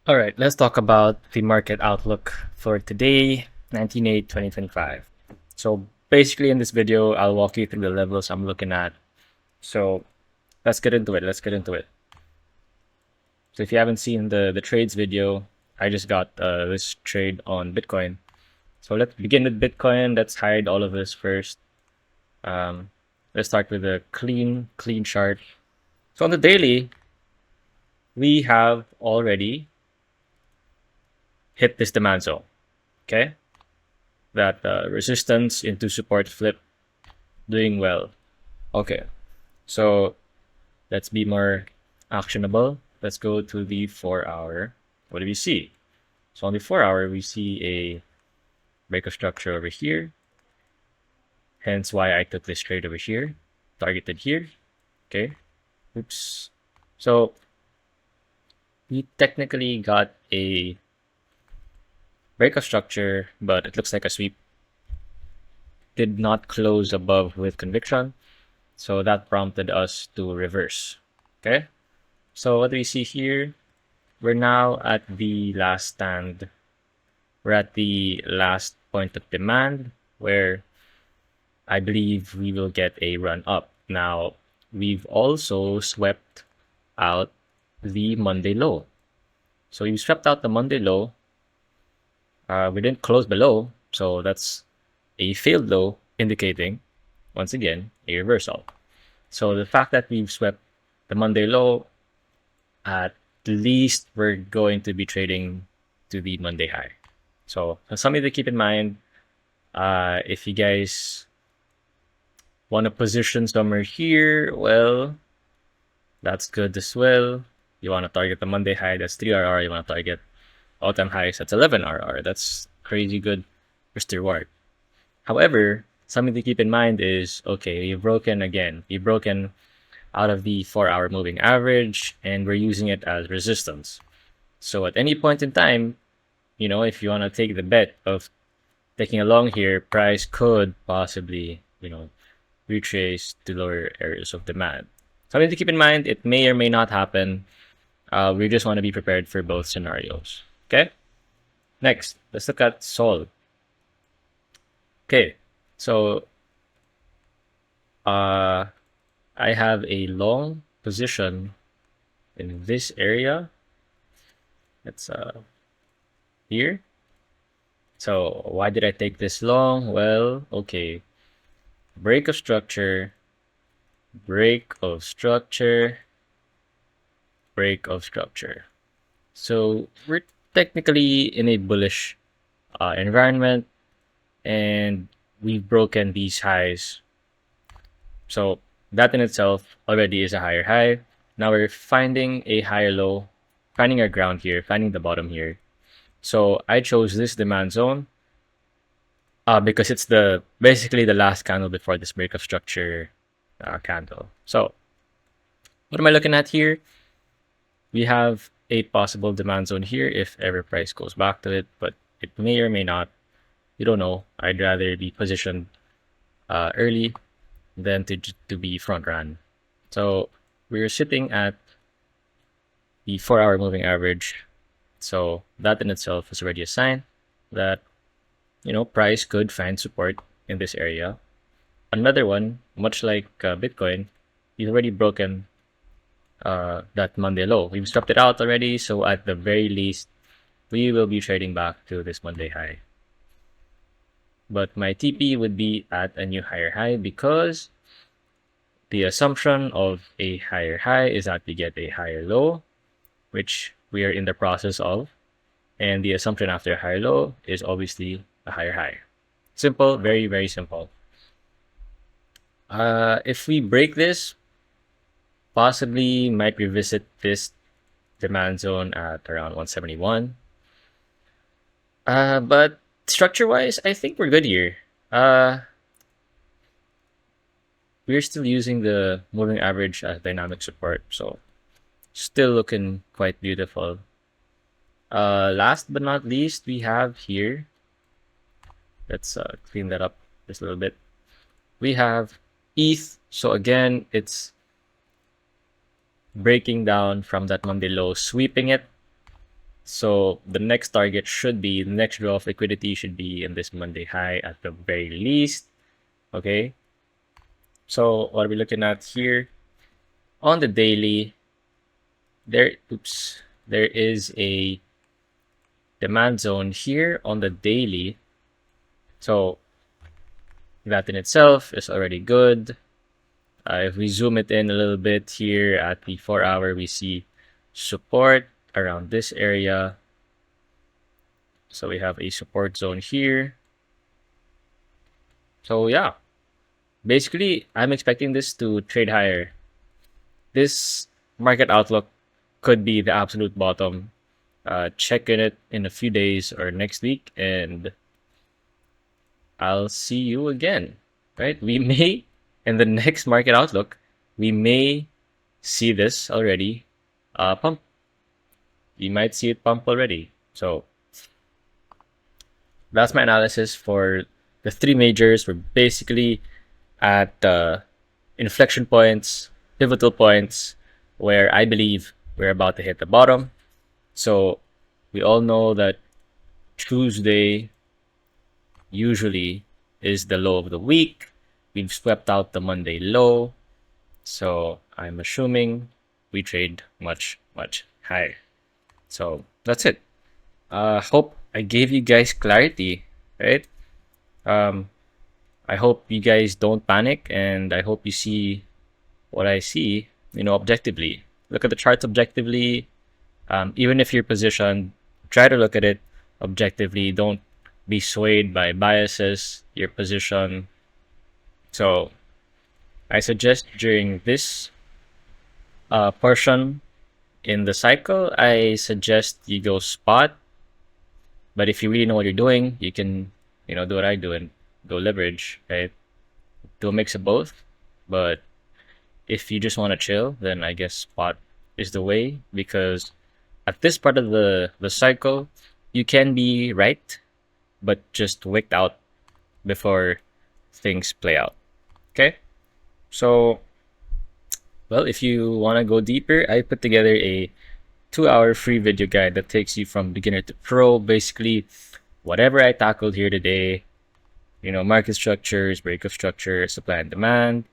All right, let's talk about the market outlook for today, 19/8/2025. So basically in this video, I'll walk you through the levels I'm looking at. So let's get into it. Let's get into it. So if you haven't seen the trades video, I just got this trade on Bitcoin. So let's begin with Bitcoin. Let's hide all of this first. Um, let's start with a clean chart. So on the daily, we have already hit this demand zone. Okay, that resistance into support flip, doing well. Okay, so let's be more actionable. Let's go to the 4 hour. What do we see? So on the 4 hour, we see a break of structure over here. Hence why I took this trade over here, targeted here. Okay, oops. So we technically got a break of structure, but it looks like a sweep. Did not close above with conviction. So that prompted us to reverse. Okay, so what do we see here? We're now at the last stand. We're at the last point of demand where I believe we will get a run up. Now, we've also swept out the Monday low. So you swept out the Monday low. We didn't close below, so that's a failed low, indicating, once again, a reversal. So the fact that we've swept the Monday low, at least we're going to be trading to the Monday high. So something to keep in mind. If you guys want to position somewhere here, well, that's good as well. You want to target the Monday high, that's 3 RR. You want to target all-time highs, that's 11 RR. That's crazy good risk to reward. However, something to keep in mind is, okay, you've broken again. You've broken out of the 4 hour moving average, and we're using it as resistance. So at any point in time, if you want to take the bet of taking a long here, price could possibly, retrace to lower areas of demand. Something to keep in mind, it may or may not happen. We just want to be prepared for both scenarios. Okay? Next, let's look at Sol. Okay, so I have a long position in this area. It's here. So why did I take this long? Well, okay. Break of structure, break of structure, break of structure. So we're technically in a bullish environment, and we've broken these highs. So that in itself already is a higher high. Now we're finding a higher low, finding our ground here, finding the bottom here. So I chose this demand zone because it's basically the last candle before this break of structure candle. So what am I looking at here? We have a possible demand zone here if ever price goes back to it, but it may or may not. You don't know. I'd rather be positioned early than to be front run. So we're sitting at the 4 hour moving average. So that in itself is already a sign that price could find support in this area. Another one, much like Bitcoin, is already broken that Monday low. We've stopped it out already, so at the very least, we will be trading back to this Monday high. But my TP would be at a new higher high because the assumption of a higher high is that we get a higher low, which we are in the process of. And the assumption after a higher low is obviously a higher high. Simple, very, very simple. If we break this, possibly might revisit this demand zone at around 171. But structure-wise, I think we're good here. We're still using the moving average as dynamic support, so still looking quite beautiful. Last but not least, we have here, let's clean that up just a little bit. We have ETH. So again, it's breaking down from that Monday low, sweeping it, So the next target should be, the next draw of liquidity should be in this Monday high at the very least. Okay. So what are we looking at here? On the daily, there is a demand zone here on the daily. So that in itself is already good. If we zoom it in a little bit here at the 4-hour, we see support around this area. So we have a support zone here. So yeah, basically I'm expecting this to trade higher. This market outlook could be the absolute bottom. Check in it in a few days or next week, and I'll see you again. Right? We may, in the next market outlook, we may see this already pump. You might see it pump already. So that's my analysis for the three majors. We're basically at inflection points, pivotal points, where I believe we're about to hit the bottom. So we all know that Tuesday usually is the low of the week. We've swept out the Monday low. So I'm assuming we trade much, much higher. So that's it. Hope I gave you guys clarity, right? I hope you guys don't panic, and I hope you see what I see, objectively. Look at the charts objectively. Even if you're positioned, try to look at it objectively. Don't be swayed by biases, your position. So I suggest during this portion in the cycle, I suggest you go spot. But if you really know what you're doing, you can, do what I do and go leverage, right? Do a mix of both. But if you just want to chill, then I guess spot is the way, because at this part of the cycle, you can be right, but just wicked out before things play out. Okay? So, well, if you want to go deeper, I put together a 2-hour free video guide that takes you from beginner to pro. Basically, whatever I tackled here today, market structures, breakup structure, supply and demand,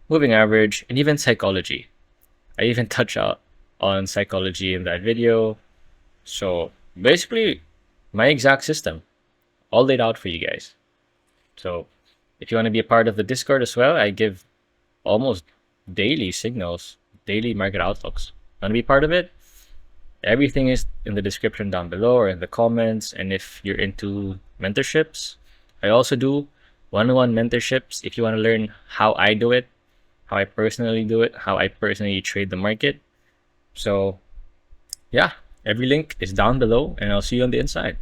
moving average, and even psychology. I even touch out on psychology in that video. So basically, my exact system, all laid out for you guys. So if you want to be a part of the Discord as well, I give almost daily signals, daily market outlooks. Want to be part of it? Everything is in the description down below or in the comments. And if you're into mentorships, I also do one-on-one mentorships. If you want to learn how I do it, how I personally do it, how I personally trade the market. So yeah, every link is down below, and I'll see you on the inside.